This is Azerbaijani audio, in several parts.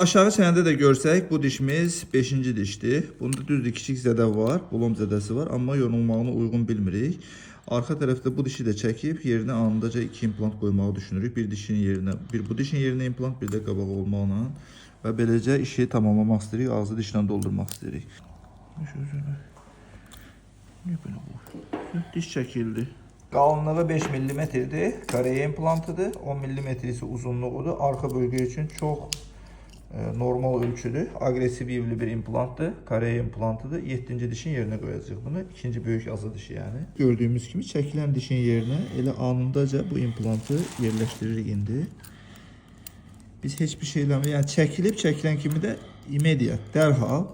Aşağı çənədə də görsək, bu dişimiz 5-ci dişdir. Bunda düzdür, kiçik zədə var, bulom zədəsi var, amma yorulmağına uyğun bilmirik. Arxa tərəfdə bu dişi də çəkib, yerinə anındaca 2 implant qoymağı düşünürük. Bir dişin yerinə, bu dişin yerinə implant, bir də qabaq olmaqla. Və beləcə işi tamamlamaq istəyirik, ağzı dişlə doldurmaq istəyirik. Diş çəkildi. Qalınlığı 5 mm-dir, Koreya implantıdır, 10 mm isə uzunluğudur. Arxa bölgə üçün çox normal ölçüdür, agresiv yivli bir implantdır, Koreya implantıdır. 7-ci dişin yerinə qoyacağıq bunu, ikinci böyük azı dişi yəni. Gördüyümüz kimi çəkilən dişin yerinə elə anındaca bu implantı yerləşdiririk indi. Biz heç bir şey eləmirik, yəni çəkilən kimi də imediat, dərhal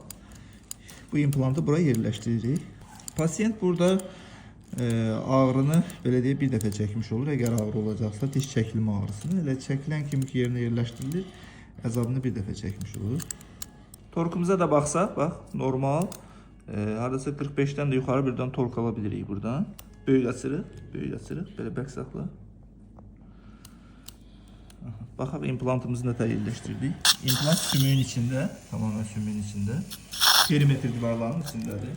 bu implantı buraya yerləşdiririk. Pasiyent burada ağrını belə deyək bir dəfə çəkmiş olur. Əgər ağrı olacaqsa diş çəkilmə ağrısını elə çəkilən kimi ki yerinə yerləşdirilir. Əzabını bir dəfə çəkmiş olur. Torkumuza da baxsaq, bax, normal. Hardasa 45-dən də yuxarı birdən tork ala bilirik buradan. Böyük açırıq, belə bək saxla. Baxaq, implantımızı da yerləşdirdik. İmplant sümüyün içində, tamamen sümüyün içində. Perimetr divarlarının içindədir.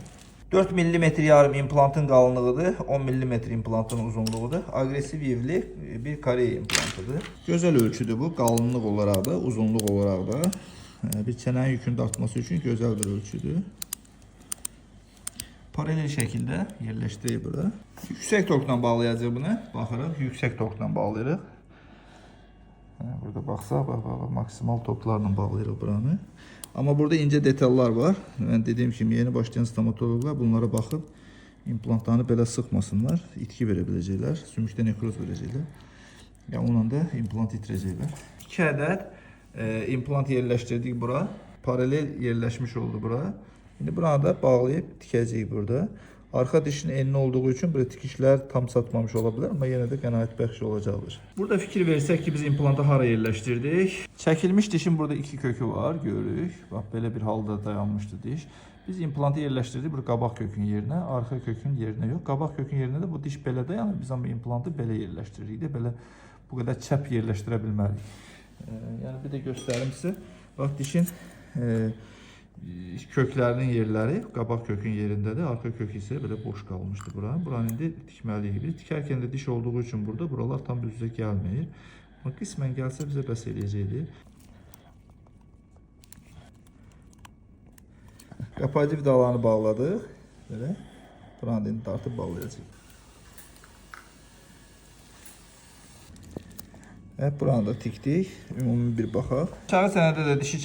4 mm yarım implantın qalınlığıdır, 10 mm implantın uzunluğudur. Agresiv yivli bir Koreya implantıdır. Gözəl ölçüdür bu, qalınlıq olaraq da, uzunluq olaraq da. Bir çənənin yükünü dartması üçün gözəl bir ölçüdür. Paralel şəkildə yerləşdirək burada. Yüksək torkla bağlayacaq bunu. Baxırıq, yüksək torkla bağlayırıq. Burada baxsaq, maksimal torklarla bağlayırıq buranı. Amma burada incə detallar var. Mən dediyim kimi yeni başlayan stomatoloqlar bunlara baxıb implantlarını belə sıxmasınlar. İtki verə biləcəklər, sümükdə nekroz verəcəklər. Yəni onunla da implant itirəcəklər. 2 ədəd implant yerləşdirdik bura. Paralel yerləşmiş oldu bura. İndi buranı da bağlayıb tikəcəyik burada. Arxa dişin enli olduğu üçün burada tikişlər tam çatmamış ola bilər, amma yenə də qənaət bəxş olacaqdır. Burada fikir versək ki, biz implantı hara yerləşdirdik? Çəkilmiş dişin burada 2 kökü var, görürük. Bax, belə bir halda dayanmışdı diş. Biz implantı yerləşdirdik burada qabaq kökün yerinə, arxa kökün yerinə yox. Qabaq kökün yerinə də bu diş belə dayanır, biz amma implantı belə yerləşdiririk də, belə bu qədər çəp yerləşdirə bilmərik. Yəni bir də göstərim sizə. Bax, dişin köklərinin yerləri qabaq kökün yerindədir, arxa kök isə belə boş qalmışdı bura. Buranı indi tikməliyik. Biz tikərkən də diş olduğu üçün burada buralar tam düzə gəlmir. Amma qismən gəlsə bizə bəs eləyəcəkdir. Qapayıcı vidalarını bağladıq. Belə. Buranı indi dartıb bağlayacağıq. Buranı da tikdik. Ümumi bir baxaq. Aşağı çənədə də dişi